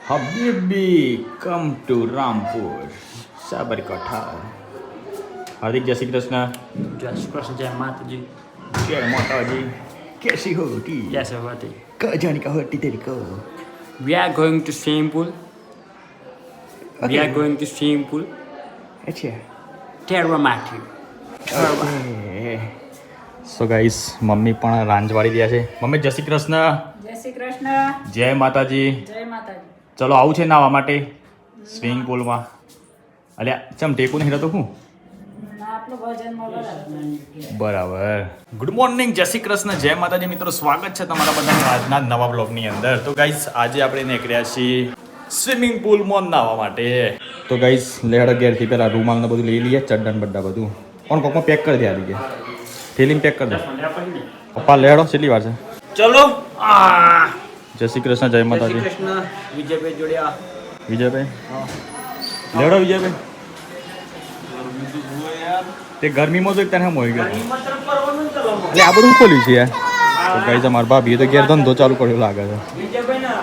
હબીબી come to Rampur Sabarkantha. હાર્દિક જય શ્રી કૃષ્ણ. જય શ્રી કૃષ્ણ, જય માતાજી. જય માતાજી. कैसी होती कैसे होती? जाने का होती तेरी को. We are going to swimming pool. We Okay. are going to swimming pool. अच्छा. Terra Matthew. So guys mummy પણ રાંધવાડી રહ્યા છે. મમ્મી જય શ્રી કૃષ્ણ. જય શ્રી કૃષ્ણ. જય માતાજી. જય માતાજી. ચલો આવું છે નાવા માટે સ્વિમિંગ પુલમાં. અલ્યા ચમ ટેકું નહીં રહેતો હું. આપણું ભજન બરાબર. ગુડ મોર્નિંગ, જય શ્રી કૃષ્ણ, જય માતાજી મિત્રો. સ્વાગત છે તમારા બધાનું આજના નવા બ્લોગની અંદર. તો ગાઈસ આજે આપણે નીકળ્યા છીએ સ્વિમિંગ પુલમાં નાવા માટે. તો ગાઈસ લેડ ઘેરથી પેલા રૂમાલ ને બધું લઈ લઈએ, ચડ્ડન બડ્ડા બધું પણ કોકમાં પેક કરી દે. આવી ગયા થેલીમાં પેક કરી દે. પપ્પા લેડો કેટલી વાર છે? ચલો. જય શ્રી કૃષ્ણ, જય માતાજી. કૃષ્ણ. વિજયભાઈ જોડ્યા. વિજયભાઈ લેડો. વિજયભાઈ તે ગરમીમાં તો તને મોઈ ગયો એટલે આ બધું ખોલ્યું છે યાર. તો ગાઈસ અમારા ભાભીએ તો ઘેર ધંધો ચાલુ કર્યો લાગે છે.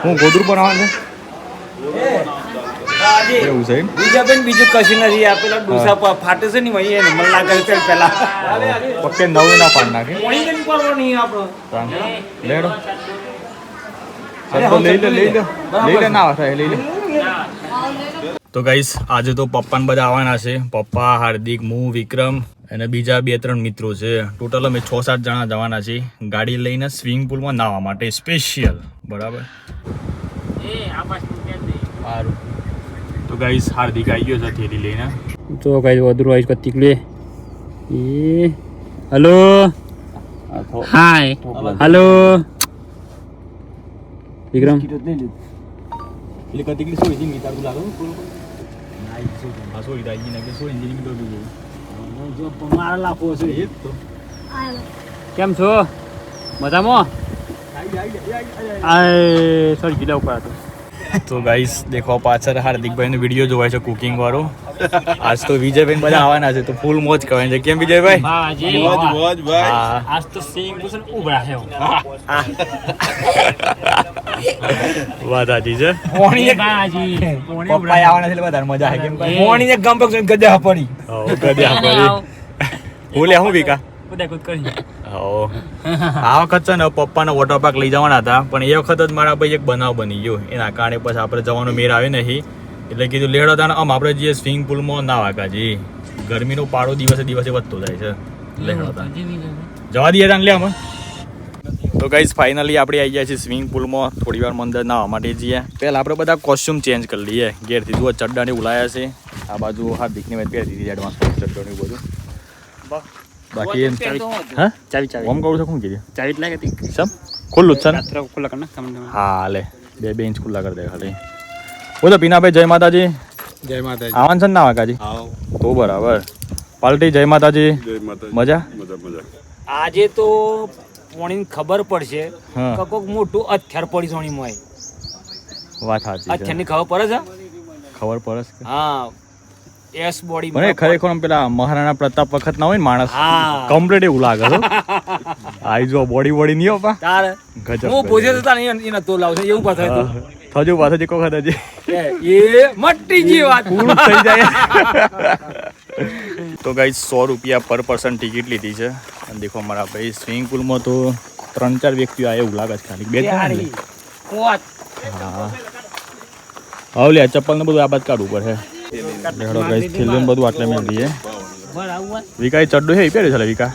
હું ગોદરું બનાવવાનું છે એવું છે એમ? વિજયભાઈ બીજું કશું નથી. આ પેલા ડોસા ફાટે છે ને વહી એને મને લાગે છે પેલા પક્કે નવું ના પાડ નાખે. પોણી કઈ કરવો નહીં આપણો. લેડો તો લઈ લે ના થાય લઈ લે. તો ગાઈસ આજે તો પપ્પાને બધા આવવાના છે. પપ્પા, હાર્દિક, હું, વિક્રમ અને બીજા 2-3 મિત્રો છે. ટોટલ અમે 6-7 જણા જવાના છીએ ગાડી લઈને સ્વિમિંગ પુલમાં નાહવા માટે સ્પેશિયલ. બરાબર. સારું. તો ગાઈસ હાર્દિક આવી ગયો છે થેલી લઈને. તો ગાઈસ વધુ આઈસ કતિક લે. એ હેલો હાય હેલો વિક્રમ. એટલે કતિકલી સોળી જિંદગી તારું લાગે હા સોળી દાઈ ને કે સોળી જિંદગી તો બીજી જો મારા લાફો છે એ તો. કેમ છો? મજામાં? આય સોરી ગીલા ઉપર હતો. તો ગાઈસ દેખો પાછળ હાર્દિકભાઈનો વિડીયો જોવાય છે કુકિંગ વાળો. આજ તો વિજયભાઈ બધા આવવાના છે તો ફૂલ મોજ કરવાની છે. કેમ વિજયભાઈ? હા આજ તો સિંગ કુશન ઉભરા છે. વાત સાચી છે. પોણી બાજી પપ્પા આવવાના છે એટલે વધારે મજા આવે. કેમ પોણી ને ગમ પક ગજા પડી. ગદ્યા પડી. હું લે હું વિકા કુદા કુદ કરી. આ વખત છે ને પપ્પાને વોટર પાર્ક લઈ જવાના હતા પણ એ વખત જ મારા ભાઈ એક બનાવ બની ગયો. એના કારણે પછી આપણે જવાનો મેળ આવે નહીં એટલે કીધું લેડો હતા આમ આપણે જે સ્વિમિંગ પુલમાં ના વાગાજી. ગરમીનો પાડો દિવસે દિવસે વધતો જાય છે. લેડો હતા જવા દઈએ તા લે અમે. તો ગાઈઝ ફાઇનલી આપણે આવી ગયા છીએ સ્વિમિંગ પુલમાં. થોડી વાર અંદર નાહવા માટે જઈએ. પહેલાં આપણે બધા કોસ્ચ્યુમ ચેન્જ કરી લઈએ ઘેરથી. જુઓ ચડ્ડાને ઉલાયા છે. આ બાજુ હાર્દિકની મેં પહેરી દીધી એડવાન્સ ચડ્ડાનું બધું. બાકી હા ચાવી ચાવી ઓમ કહું છું શું કીધું ચાવી લાગે તી સમ ખુલ્લું જ છે ને? રાત્રે ખુલ્લા કર નાખ તમને. હા લે 2 ઇંચ ખુલ્લા કરી દે ખાલી. બોલો પીનાભાઈ જય માતાજી. જય માતાજી. આવવાનું છે ને ના વાકાજી? આવો તો બરાબર. પાલટી જય માતાજી. જય માતાજી. મજા? મજા. આજે તો પોણી ખબર પડશે હા. કે કોક મોટું અથ્યાર પડી સોણી મોય. વાત સાચી છે. અથ્યારની ખબર પડે છે? ખબર પડે છે. હા એસ બોડી મને ખરેખર આમ પેલા મહારાણા પ્રતાપ વખત ના હોય ને માણસ હા. કમ્પ્લીટ એવું લાગે છે. આઈ જો બોડી નહીં હોપા તારે ગજબ. હું પૂછે તો તાને એને તો લાવશે એવું પાછળ તો થજો પાછો જે વખત હજી એ મટ્ટી જી વાત પૂરું થઈ જાય. તો ગાઈસ 100 રૂપિયા પર પર્સન ટિકિટ લીધી છે. અને દેખો મારા ભાઈ સ્વિમિંગ પુલમાં તો 3-4 વ્યક્તિઓ આવે એવું લાગે છે ખાલી 2-3. કોટ હા હવે લે ચપ્પલ ને બધું આ બાદ કાઢવું પડે. હેડો ગાઈસ થેલીને બધું આટલે મેં દઈએ. વિકા એ ચડ્ડો છે એ પહેરે છે વિકા.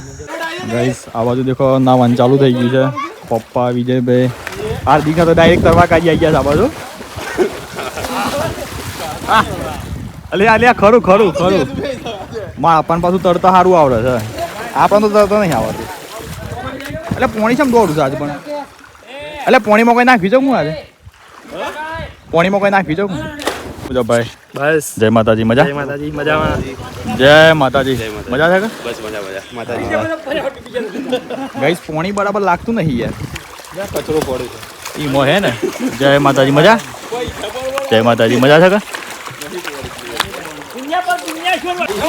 ગાઈસ આ બાજુ દેખો નાવાનું ચાલુ થઈ ગયું છે. પપ્પા વિજયભાઈ હાર્દિક તો ડાયરેક્ટ તરવા કાઢી આવી ગયા છે આ બાજુ. અલ્યા ખરું માં આપણને પાછું તરતા સારું આવડે છે. આપણને તો તરતા નહીં આવડતું. એટલે પોણી છે દોડું છે આજે પણ. એટલે પોણીમાં કોઈ નાખી જાઉં હું આજે પોણીમાં કોઈ નાખી જાઉં જો ભાઈ. બસ જય માતાજી. મજા? જય માતાજી મજામાં. જય માતાજી. મજા છે કે? બસ મજા માતાજી. ગાઈસ પોણી બરાબર લાગતું નહીં યાર. કચરો પડે છે. ઈમો હે ને. જય માતાજી. મજા? જય માતાજી. મજા છે કે?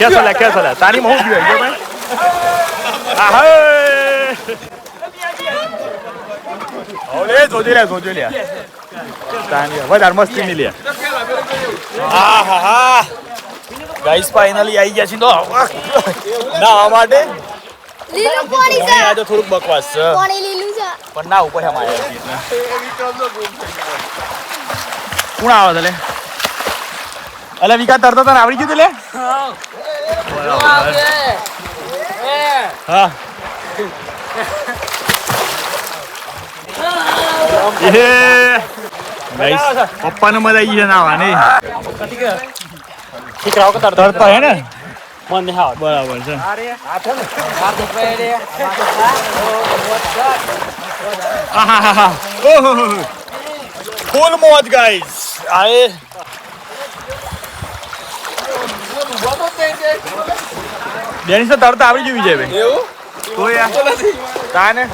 કેસો લે તારી મોહ ગયો જો ભાઈ. આહે ઓલે જોજો લે વધારે મસ્તી નહીં લે. હા હા હા ગાઈસ ફાઇનલી આવી ગયા છે તો નાવા માટે. લીલું પાણી છે. આ તો થોડુંક બકવાસ છે પાણી લીલું છે. પણ ના ઉપર આમ આવ્યા છે એટલે. કોણ આવે છે લે? અલે વિકા તરતો તને આવડી ગયું તું લે? હા પપ્પાને મજા આવી છે નાવાની. તરતો હે ને મને હા બરાબર છે. ફૂલ મોજ ગાઈસ. આએ ડેનિસ તો તરતા આવડી ગયું વિજયભાઈ. એવું તો યાર તાને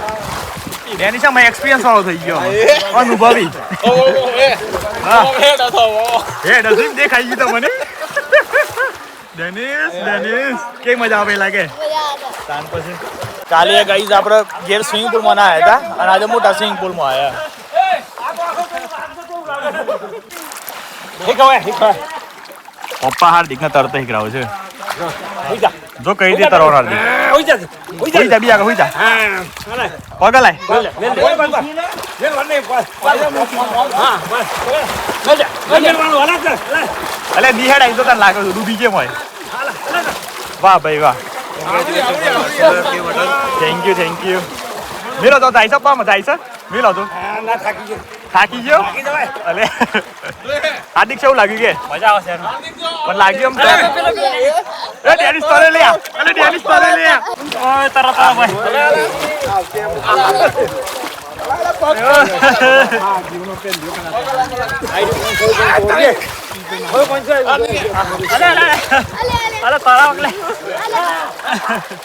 ડેનિસ માં એક્સપિરિયન્સ વાળો થઈ ગયો અનુભવી. હે ડઝિન દેખાઈ ગયું તમને. ડેનિસ કેવી મજા આવે લાગે મજા આવે. તાન પછી કાલે ગાઈઝ આપણે ઘેર સ્વિમિંગ પુલમાં ના આવ્યા હતા અને આજે મોટા સ્વિમિંગ પુલમાં આવ્યા. પપ્પા હાર્દિકને તરત શીખરાવે છે. જો કઈ રીતે તરવા હાર્દિક હોઈ જા બી આગળ હોઈ જા પગ લાય. અલે નિહાડ આવી તો તને લાગે છે ડૂબી કેમ હોય. વાહ ભાઈ વાહ થેન્ક યુ. મિલો તો જાય છે પામાં જાય છે મિલો તો થાકી ગયો. અલે હાર્દિક કેવું લાગ્યું કે મજા આવશે પણ લાગ્યું એમ તો ડેનિસ તરે લે અલે ડેનિસ તરે લે ઓય તરત આ ભાઈ અલે તારા વગલે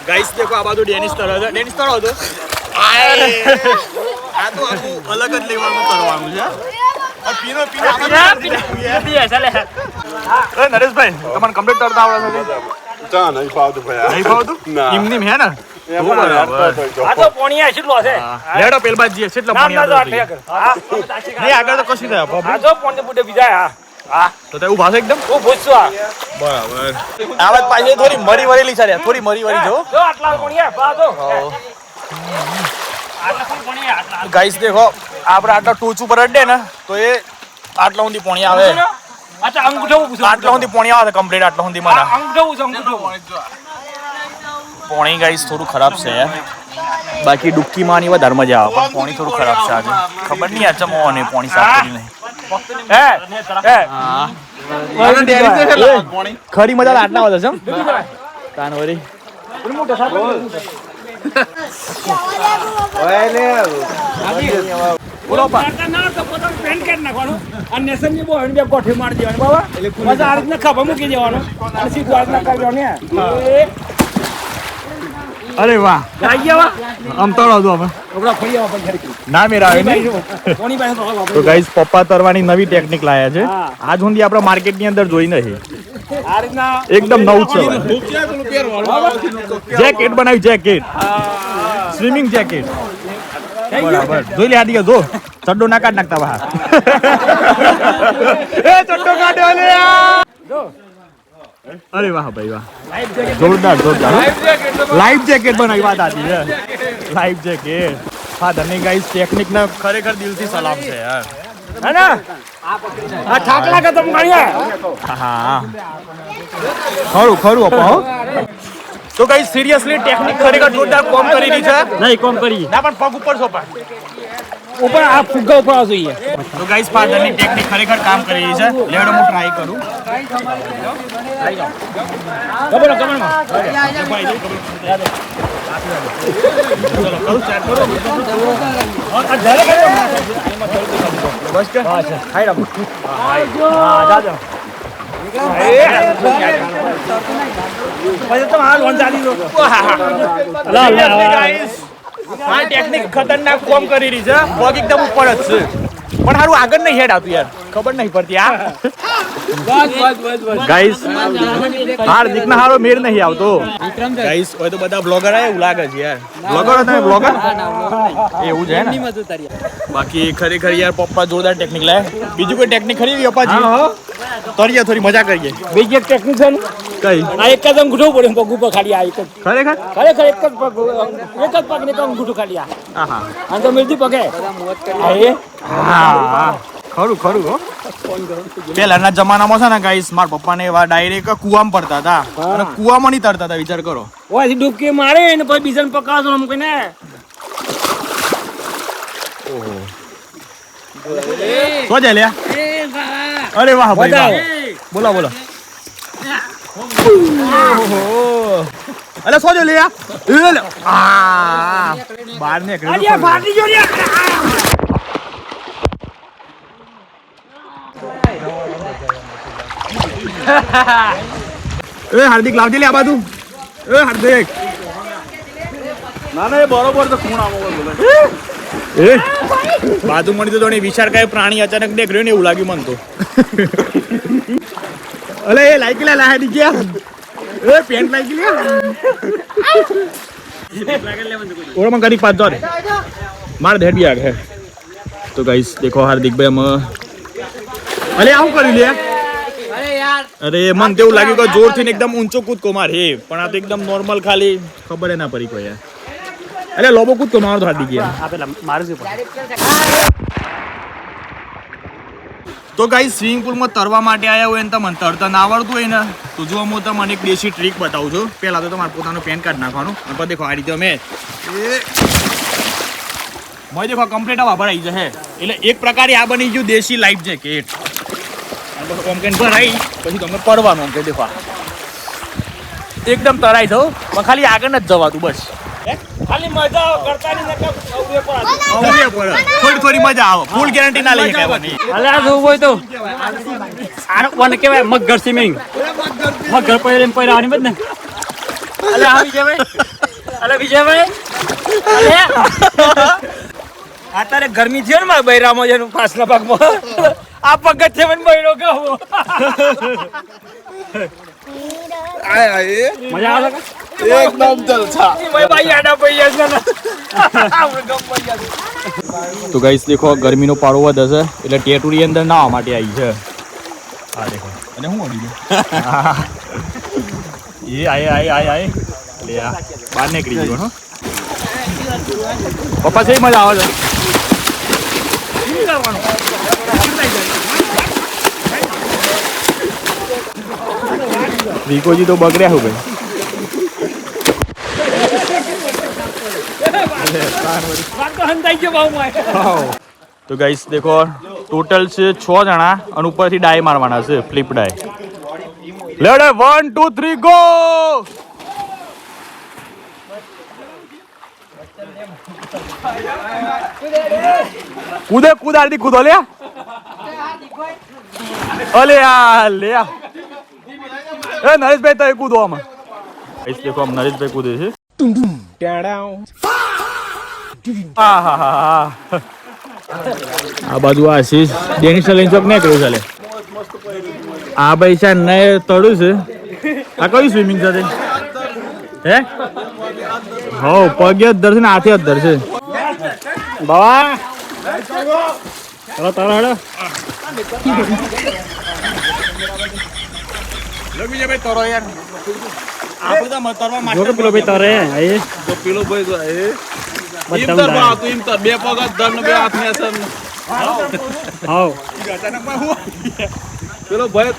ગાઈસ દેખો આ બાજુ ડેનિસ તરો છે. ડેનિસ તરો હતો આ તો આખું અલગ જ લેવાનું કરવાનું છે. નરેશભાઈ તમને કમ્પ્લીટ તરતા આવડે છે? ચા નહીં ફાવતું ભાઈ. નહીં ફાવતું? ના. એમની હે ને આ તો પોણિયા કેટલો છે લેડો પેલબાજ જઈએ કેટલા નામ ના પાણી જો હા નહીં આગળ તો કશું થયા આ જો પોણે બુડે બીજા હા તો તે ઉભા છે એકદમ હું પૂછું આ બરાબર. આ વાત પાછી થોડી મરી વરેલી છે થોડી મરી વરી જો જો આટલા પોણિયા બા જો આટલા ફૂલ પોણિયા આટલા ગાઈસ દેખો આપણે આટલા ટોચ ઉપર અડે ને તો એ આટલા સુધી પોણી આવે. અચ્છા અંગૂઠો પૂછો આટલા સુધી પોણી આવે કમ્પ્લીટ આટલા સુધી મને અંગૂઠો પૂછો અંગૂઠો પોણી ગાઈસ થોડું ખરાબ છે યાર. બાકી ડુક્કી માં ની વધારે મજા આવે પણ પોણી થોડું ખરાબ છે આજે. ખબર નહીં આ ચમો ને પોણી સાફ કરી નહીં. ખરી મજા આટલા વધે છે તાનવરી બોલો ના તો પોતાનું પેન કાર્ડ નાખવાનું અને નેશનની બહુ બે ગોઠવી મારી દેવાની બાબા મજા આ રીતના ખભા મૂકી દેવાનું અને સીધું આ રીતના કરી દેવાનું. અરે વાહ આવી ગયા આમ તળો હતો અમે આપણા ફરી આવા પંચાયત ના મેરા આવે ને કોની પાસે તો હાલ તો ગાઈસ પપ્પા તરવાની નવી ટેકનિક લાયા છે. હા. આજ સુધી આપણે માર્કેટ ની અંદર જોઈ નથી. આ રીતના એકદમ નવું છે જેકેટ બનાવ્યું જેકેટ સ્વિમિંગ જેકેટ બરાબર જોઈ લે આદિ જો ચડ્ડો ના કાઢ નાખતા બહાર એ ચડ્ડો કાઢ્યો લે અરે વાહ ભાઈ વાહ જોરદાર લાઈફ જેકેટ બનાવી વાત આતી છે લાઈફ જેકેટ. હા ધની ગાઈસ ટેકનિક ને ખરેખર દિલથી સલામ છે યાર. હે ને આ ઠાકલા કે તમે ગણ્યા હા ખરું અપા હો. તો ગાઈસ સિરિયસલી ટેકનિક ખરેખર જોરદાર કોમ કરી રહી છે. નહીં કોમ કરી ના પણ પગ ઉપર સોપા ઉપર આ ફુગ્ગા ઉપર આવશે જોઈએ તો ગાઈસ ફાધરની ટેકનિક ખરેખર કામ કરી રહી છે. લેડો હું ટ્રાય કરું. ખબર કમરમાં બસ કે ખાઈ રાખ હા જાજો પછી તો હાલ વન ચાલી દો ગાઈસ આ ટેકનિક ખતરનાક કોમ કરી રહી છે. પગ એકદમ ઉપર જ છે પણ હારું આગળ નહીં હેડ આવતું યાર. ખબર નહીં પડતી આ બસ ગાઈસ હાર્દિક ના હારો મેર નહીં આવતો ગાઈસ હોય તો બધા બ્લોગર આય એવું લાગે છે યાર બ્લોગર તમે બ્લોગર એવું છે ને બાકી ખરેખર યાર પપ્પા જોરદાર ટેકનિક લાય બીજું કોઈ ટેકનિક ખરી પપ્પાજી તરીએ થોડી મજા કરીએ બીજી એક ટેકનિક છે ને કઈ આ એક જ અંગૂઠો પડ્યો પગ ઉપર ખાલી આ એક જ ખરેખર ખરેખર એક જ પગ ને અંગૂઠું ખાલી આ આહા અને તો મિલતી પગે આ એ હા ખરું ખરું હો પહેલાના જમાનામાં છે ને ગાઈસ મારા પપ્પાને એવા ડાયરેક્ટ કુવામાં પડતા હતા અને કુવામાં નહીં તરતા હતા વિચાર કરો ઓયથી ડૂબકી મારે ને પછી બીજાને પકાવતો આમ કઈને શું છે લ્યા અરે વાહ ભાઈ વાહ બોલો બોલો અરે શું છે લ્યા આ બહાર ને અરે ફાટી જો રે એ હાર્દિક લાવજે લે આ બાજુ એ હાર્દિક ના ના એ બરોબર તો ખૂણ આવો બોલે એ બાજુ મળી તો વિચાર કઈ પ્રાણી અચાનક દેખ્યો ને એવું લાગ્યું મન તો અલે એ લાઈક લે લાહે દીજ્યા એ પેન્ટ લાઈક લે ઓર માં કરી પાછો રે માર ધેડ બી આગે તો ગાઈસ દેખો હાર્દિક ભાઈ અમે અલે આવું કરી લે અરે મન તેવું લાગ્યું કે જોરથી એકદમ ઊંચો કૂદકો માર હે પણ આ તો એકદમ નોર્મલ ખાલી ખબર ના પડી કોઈ યાર અરે લોબો કૂદકો માર તો હાર્દિક યાર આપેલા મારે છે તો ગાઈસ સ્વિમિંગ પુલમાં તરવા માટે આવ્યા હોય ને તમને તરતા ના આવડતું હોય ને તો જો હું તમને એક દેશી ટ્રીક બતાવું છું પહેલા તો તમારે પોતાનું પેન કાર્ડ નાખવાનું અને પછી દેખો આ રીતે મેં દેખો કમ્પ્લીટ આવા ભરાઈ જશે એટલે એક પ્રકારે આ બની ગયું દેશી લાઈફ જેકેટ ઓમ કેન ભરાઈ પછી તમે પડવાનું ઓમ કે દેખો એકદમ તરાઈ જાવ પણ ખાલી આગળ જ જવાતું બસ ખાલી મજા કરતા ની નકા અવરે પર થોડી થોડી મજા આવે ફૂલ ગેરંટી ના લઈ કહેવાની અલે આ જોવું હોય તો આનો કોને કહેવાય મગર સ્વિમિંગ મગર પહેરે એમ પહેરાવાની બદ ને અલે આવી જવાય અલે વિજયભાઈ અલે અત્યારે ગરમી છે ને મારા બૈરામાં જેનું પાછલા ભાગમાં આ પગત છે મને બૈરો કહો આય આય મજા આવે એકદમ જલસા મેં ભાઈ આડા પૈયા છે ને આપણે ગમ પૈયા તો ગાઈસ દેખો ગરમીનો પારો વધે છે એટલે ટેટુરી અંદર નાવા માટે આવી છે આ દેખો અને હું અડી ગયો એ આય લે આ બહાર નીકળી ગયો હો પપ્પા છે મજા આવે છે વિકોજી તો બગડ્યા હું ભાઈ તો ગાઈસ દેખો ટોટલ છે 6 જણા અને ઉપરથી ડાય મારવાના છે ફ્લિપ ડાય લેડે 1 2 3 ગો કૂદ આરતી કૂદો લે અલે આ લે એ નરેશભાઈ તો કૂદો આમાં ગાઈસ દેખો આમ નરેશભાઈ કૂદે છે આ બાજુ આશીષ ડેનિશ લઈને ચોક નહીં કર્યું ચાલે આ ભાઈ છે ને તળું છે આ કયું સ્વિમિંગ સાથે હે હો પગે અદ્ધર છે ને હાથે અદ્ધર છે બાવા ચલો તારો હેડો લગી ભાઈ તરો યાર આપણે તો તરવા માટે જો પેલો ભાઈ તરે એ તો પેલો ભાઈ તો એ બધા ઇમ તર બા તું ઇમ તર બે પગ ધર ને બે હાથ ને અસર હાઉ અચાનક માં હું પેલો ભાઈ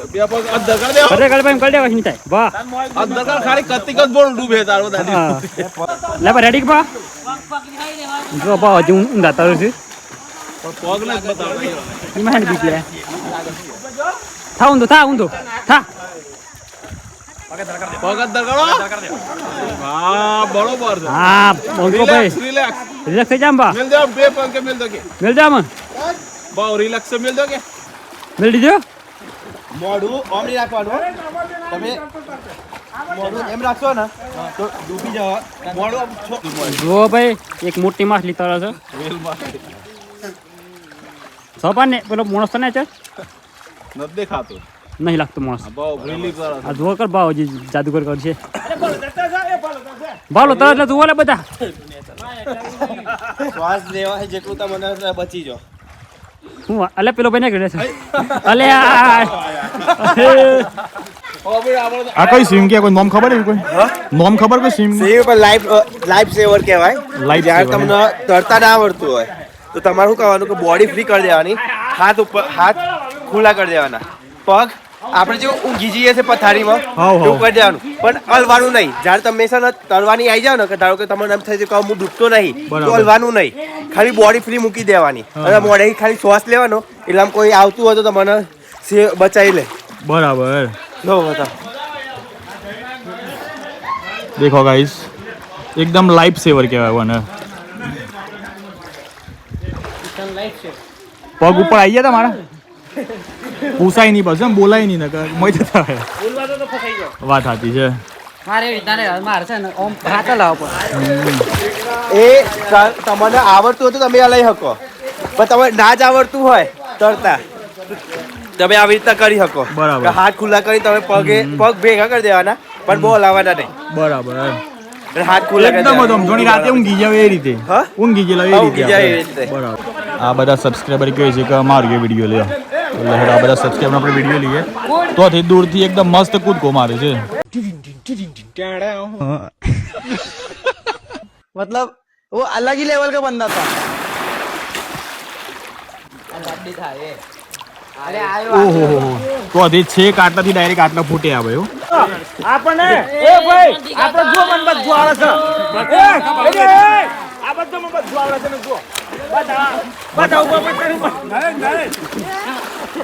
બે પગ અધર કર દે અરે કાલે ભાઈ કલ દેવા નહીં થાય વાહ અધર કર ખાલી કત્તિક જ બોલ ડૂબે તારો દાદી લે બા રેડી બા જો બા હજી ઊંધા તારું છે પગ ને બતાવ ઈમાન બીક લે થા ઊંધો થા પગ અધર કરો હા બરોબર છે હા બોલો ભાઈ રિલેક્સ રિલેક્સ થઈ જામ બા મિલ જાવ બે પગ કે મિલ દો કે મિલ જામ બહુ રિલેક્સ મિલ દો કે મિલ દીજો મોઢું ઓમ નહીં રાખવાનું તમે મોઢું એમ રાખશો ને તો ડૂબી જવા મોઢું આમ જો ભાઈ એક મોટી માછલી તળે છે સોપાન ને પેલો માણસ તો ને છે નથી દેખાતો નહીં લાગતો માણસ ભાવ ભરેલી પર આ જુઓ કર ભાવ જે જાદુગર કરશે ભાલો તરત એટલે જુઓ લે બધા શ્વાસ લેવા જેટલું તમને બચી જાઓ. હું અલે પેલો ભાઈ ને કરે છે અલે આ કઈ સિમ કે કોઈ નોમ ખબર કોઈ નોમ ખબર કોઈ સિમ સેવ પર લાઈફ સેવર કહેવાય. Life જ્યારે saver. તમને તરતા ના આવડતું હોય તો તમારે શું કરવાનું કે બોડી ફ્રી કરી દેવાની, હાથ ખુલ્લા કરી દેવાના, પગ આપણે જે ઊંઘી જઈએ છે પથારીમાં એવું કરી દેવાનું, પણ હલવાનું નહીં. જ્યારે તમે છે ને તરવાની આવી જાવ ને કે ધારો કે તમને એમ થાય છે કે હું ડૂબતો નહીં તો હલવાનું નહીં, ખાલી બોડી ફ્રી મૂકી દેવાની અને મોઢેથી ખાલી શ્વાસ લેવાનો. એટલે આમ કોઈ આવતું હોય તો તમને બચાવી લે. બરાબર લો બતાવો. દેખો ગાઈસ એકદમ લાઈફ સેવર કહેવાય મને. પગ ઉપર આવી ગયા તમારા પૂછાય નહીં બસ એમ બોલાય નહીં ને મય જતા હોય. વાત સાચી છે. એ તમને આવડતું હોય તો તમે આ લઈ શકો, પણ તમે ના જ આવડતું હોય તરતા તમે આવી રીતના કરી શકો. બરાબર. કે હાથ ખુલ્લા કરી તમે પગ ભેગા કરી દેવાના પણ બહુ હલાવવાના નહીં. બરાબર અને હાથ ખુલ્લા કરી એકદમ દેવાના. એકદમ જોણી રાતે ઊંઘી જાવ એ રીતે હા? ઊંઘી ગયેલા એ ઊંઘી જાય એ રીતે રીતે. બરાબર. આ બધા સબસ્ક્રાઈબર કહે છે કે અમારો એ વિડીયો લ્યો એટલે હેડ આ બધા સબસ્ક્રાઈબર આપણે વિડીયો લઈએ તોથી દૂરથી એકદમ મસ્ત કૂદકો મારે છે. मतलब वो अलग ही लेवल का बंदा था. ઓહો તો હજી છેક આટલાથી ડાયરેક્ટ આટલા ફૂટે આવે એવું.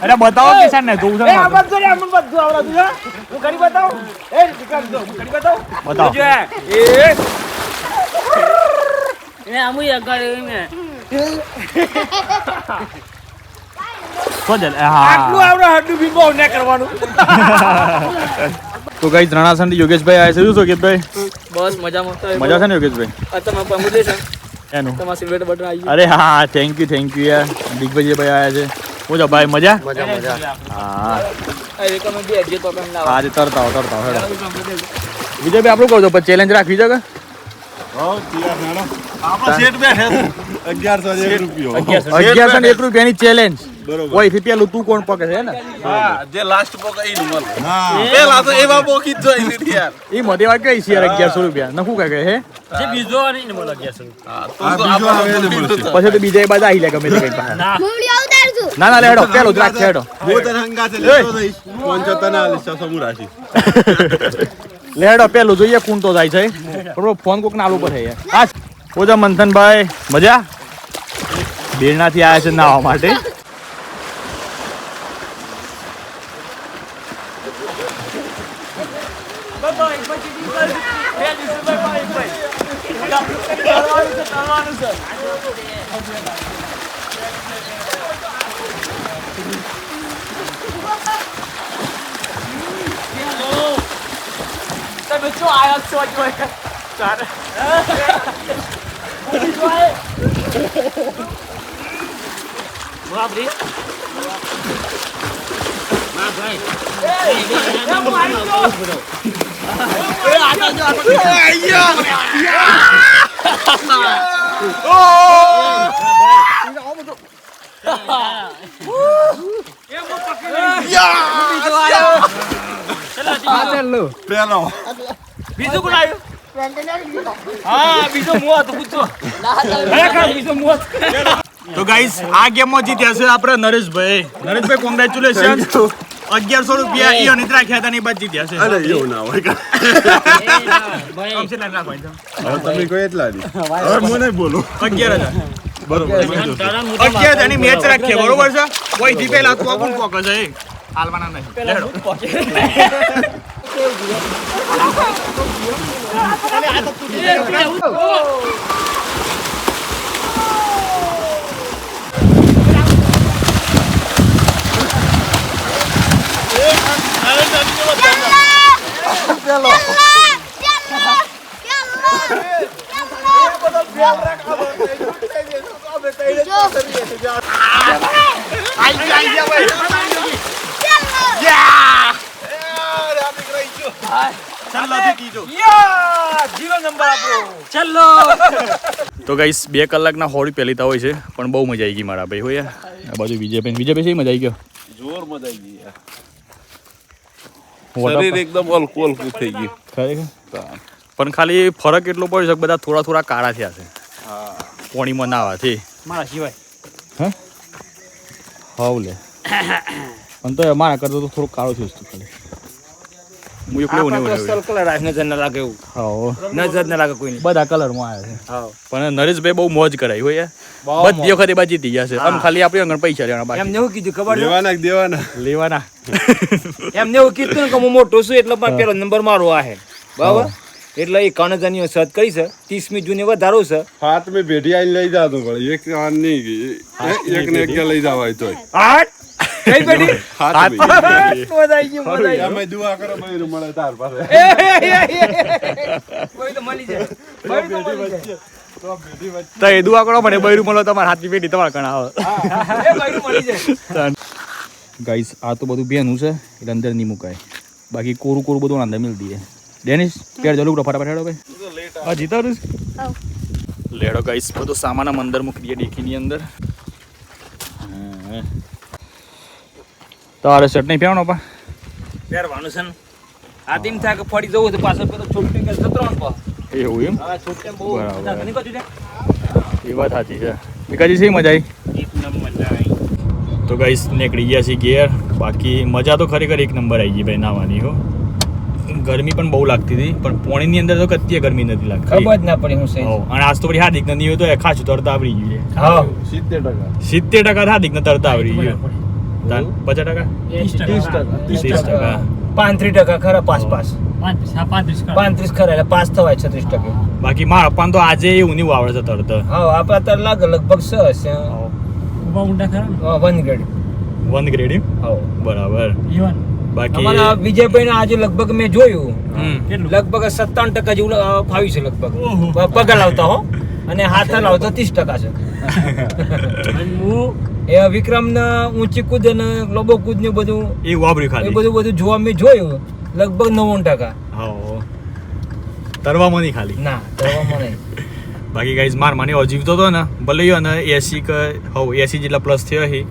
અરે બતાવો કિસાન ને જોઉં છે બતાવો. તો જ તો ગાઈસ રણાસણ થી યોગેશભાઈ આવ્યા છે. શું યોગેશભાઈ બસ મજામાં મજા છે ને યોગેશભાઈ? તમારા પ્રમોદ છે એનું તમારા સિલ્વર બટન આવી અરે હા થેન્ક યુ યાર. દિગ્વિજયભાઈ આવ્યા છે. શું છે ભાઈ મજા? મજા મજા. હા ગયું રેકમેન્ડ બી એડજસ્ટ પ્રોબ્લેમ ના આજે તરતા આવો હેડો. વિજયભાઈ આપણું કહું તો પછી ચેલેન્જ રાખવી છે કે ₹1101 ની ચેલેન્જ કોઈ થી પેલું તું કોણ પકે છે ને જે લાસ્ટ પોક એ નું મલ પેલા તો એવા પોકી જ જોઈ લીધી યાર. એ મોટી વાત કઈ છે યાર ₹1100 નખું કહે હે જે બીજો નહીં ને બોલો 1100 પછી તો બીજા બાજુ આવી લે ગમે તે કઈ પાસે. મૂળિયા ઉતારશું. ના લે હેડો પેલો જ રાખ હેડો લે હેડો પેલું જોઈએ કોણ તો જાય છે. બરોબર ફોન કોક ના આલુ પર છે યાર. હા ઓજા મંથનભાઈ મજા બેરણાથી આવ્યા છે નાવા માટે. બીજું કોણ આવ્યું? હા બીજો મોત પૂછો ખરેખર બીજો મોત. તો ગાઈસ આ ગેમમાં જીત્યા છે આપણે નરેશભાઈ. નરેશભાઈ કોંગ્રેચ્યુલેશન. ₹1100 ઈ અનિત રાખ્યા હતા ને એ બાદ જીત્યા છે. અરે એવું ના હોય કમ છે લાખ રાખો હવે તમે કોઈ એટલા નહીં હવે મને બોલો 11,000 બરોબર 11,000 ની મેચ રાખીએ બરોબર છે. કોઈ થી પહેલા તો કોણ પોકે છે એ હાલવાના નહીં. લેડો ચલો તો ગાઈસ 2 કલાકના હોળી પહેલી હોય છે પણ બહુ મજા આવી ગઈ મારા ભાઈ હોય આ બાજુ વિજયભાઈ શી મજા આવી ગયો જોર મજા આવી ગઈ શરીર એકદમ હલકું હલકું થઈ ગયું ખરેખર પણ ખાલી ફરક એટલો પડ્યો છે કે બધા થોડા થોડા કાળા થયા છે પાણીમાં નાવાથી મારા સિવાય હે હાવ લે પણ તો મારા કરતો તો થોડું કાળો થયું હતું ખાલી હું એકલો ને કલર આવે નજર ના લાગે એવું હા નજર ના લાગે કોઈ બધા કલરમાં આવ્યા છે હા પણ નરેશભાઈ બહુ મોજ કરાવી હોય બધી વખતે બાજી જીતી ગયા છે આમ ખાલી આપણે અંગણ પૈસા લેવાના બાકી એમને એવું કીધું ખબર છે? લેવાના એમને એવું કીધું ને કે હું મોટો છું એટલે મારો પેલો નંબર મારો આ બરાબર એટલે એ 51,000 સર્ચ કરી છે 30મી જૂને વધારો છે હાથ में बेटी आई लई जातो पड़े एक हाथ नहीं एक ने क्या लई जावाय तो હાટ કઈ બેટી हाथ में મોદાઈ ગયું મોદાઈ या मैं दुआ करो भाई रुमड़े तार पास કોઈ તો મળી જાય કોઈ તો મળી જાય તો એ દુઆ કરો મને બૈરું મળો તમારા હાથની પેટી તમારા કણા આવે એ કોઈ મળી જાય ગાઈસ આ તો બધું બેનું છે એટલે અંદર નહીં મુકાય બાકી કોરું કોરું બધું અંદર મિલ દઈએ ડેનિસ ક્યારે ચાલુ ફટાફટ હેડો ભાઈ હા જીતા લેડો ગાઈસ બધું સામાન આમ અંદર મૂકી દઈએ ડેકીની અંદર તારે શર્ટ નહીં પહેરવાનો પા પહેરવાનું છે ને આ તેમ થાય કે ફરી જવું તો પાછળ પેલો છોટકે કે 3 પા એવું એમ હા છોટકે બહુ બરાબર. ઘણી બાજુ છે એ વાત સાચી છે વિકાજી શી મજા આવી એક નંબર મજા આવી તો ગાઈસ નીકળી ગયા છીએ ઘેર બાકી મજા તો ખરેખર એક નંબર આવી ગઈ ભાઈ નાવાની હો ગરમી પણ બહુ લાગતી હતી પણ પોણીની અંદર તો કત્તીએ ગરમી નથી લાગતી ખબર જ ના પડી હું સહી હો, અને આજ તો પછી હાર્દિક નથી હોય તો એ ખાસું તરતા આવડી ગયું છે હા 70% હાર્દિક ને તરતા આવડી ગયું 50%? 30%. 35% ખરા પાસ 35 ખરા એટલે પાસ થવાય 36%. બાકી મારા પપ્પાને તો આજે એવું નહીં આવડે છે તરત હા આપણા અત્યારે લાગે લગભગ 6 છે વન ગ્રેડ 1 ગ્રેડ હા બરાબર બાકી અમારા વિજયભાઈ આજે લગભગ મેં જોયું હમ. લગભગ 57% જેવું ફાવ્યું છે લગભગ પગલ આવતા હો અને હાથ લાવતો 30% છે એ વિક્રમ ના ઊંચી કૂદ અને ગ્લોબો કૂદ ને બધું એ વાપર્યું એ ખાલી બધું જોવા મેં જોયું લગભગ 90%. હા તરવામાં નહીં ખાલી ના કરવામાં નહીં બાકી ગાઈઝ માર મને જીવતો હતો ને ભલે યો ને 80 કે હવ 80 જેટલા પ્લસ થયો હી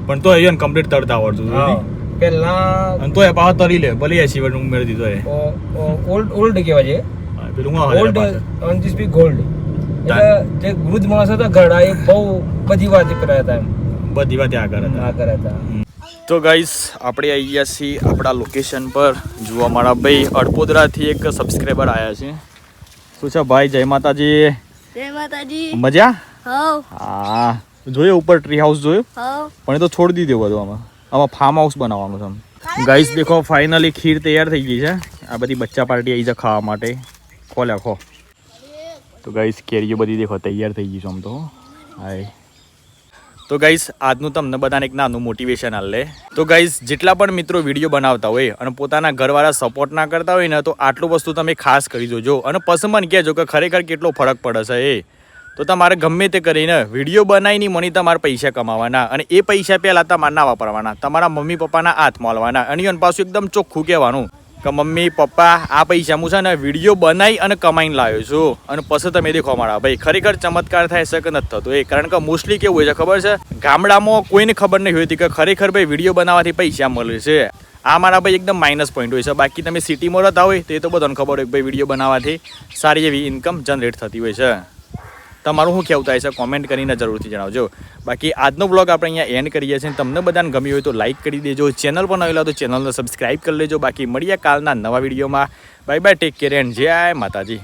પણ તો એ કમ્પ્લીટ તરતા આવડતું હતું હા પેલા અને તો એ પાછો તરી લે ભલે 80 વર્ષ ઉમેર દીધો એ ઓલ્ડ કહેવાય છે હા, પેલું હું આવે ઓલ્ડ પાછળ. ઓન ધીસ બી ગોલ્ડ એટલે જે વૃદ્ધ માણસ હતા ઘરડા એ બહુ બધી વાત કર્યા હતા એમ બધી વાત આગળ હતા ના કર્યા હતા તો ગાઈસ આપણે આવી ગયા છીએ આપણા લોકેશન પર જોવા મારા ભાઈ અડપોદરાથી એક સબસ્ક્રાઈબર આવ્યા છે શું છે ભાઈ જય માતાજી જય માતાજી મજા હવ હા જોયો ઉપર ટ્રી હાઉસ જોયો હવ પણ એ તો છોડી દીધું બધું આમાં ફાર્મ હાઉસ બનાવવાનું છે ગાઈસ દેખો ફાઇનલી ખીર તૈયાર થઈ ગઈ છે આ બધી બચ્ચા પાર્ટી આવી છે ખાવા માટે ખોલ્યા ખો તો ગાઈસ કેરીઓ બધી દેખો તૈયાર થઈ ગઈ છે આમ તો હાય તો ગાઈસ આજનું તમને બધાને એક નાનું મોટિવેશન આલે તો ગાઈસ જેટલા પણ મિત્રો વિડીયો બનાવતા હોય અને પોતાના ઘરવાળા સપોર્ટ ના કરતા હોય ને તો આટલું વસ્તુ તમે ખાસ કરી જોજો અને પછી મને કહેજો કે ખરેખર કેટલો ફરક પડે છે એ તો તમારે ગમે તે કરીને વિડીયો બનાવીને મની તમારે પૈસા કમાવાના અને એ પૈસા પહેલાં તમારે ના વાપરવાના તમારા મમ્મી પપ્પાના હાથ મળવાના અને એન પાછું એકદમ ચોખ્ખું કહેવાનું કે મમ્મી પપ્પા આ પૈસા હું છે ને વિડીયો બનાવી અને કમાઈને લાવ્યો છું અને પછી તમે દેખો મારા ભાઈ ખરેખર ચમત્કાર થાય છે કે નથી થતો એ કારણ કે મોસ્ટલી કેવું હોય છે ખબર છે ગામડામાં કોઈને ખબર નહીં હોતી કે ખરેખર ભાઈ વિડીયો બનાવવાથી પૈસા મળે છે આ મારા ભાઈ એકદમ માઇનસ પોઈન્ટ હોય છે બાકી તમે સિટીમાં રહેતા હોય તો એ તો બધાને ખબર હોય કે ભાઈ વિડીયો બનાવવાથી સારી એવી ઇન્કમ જનરેટ થતી હોય છે તમારું શું કહેવું થાય છે કોમેન્ટ કરીને જરૂરથી જણાવજો બાકી આજનો બ્લોગ આપણે અહીંયા એન્ડ કરીએ છીએ તમને બધાને ગમ્યું હોય તો લાઇક કરી દેજો ચેનલ પર નવેલા તો ચેનલને સબસ્ક્રાઇબ કરી લેજો બાકી મળીએ કાલના નવા વિડીયોમાં bye bye take care and જય માતાજી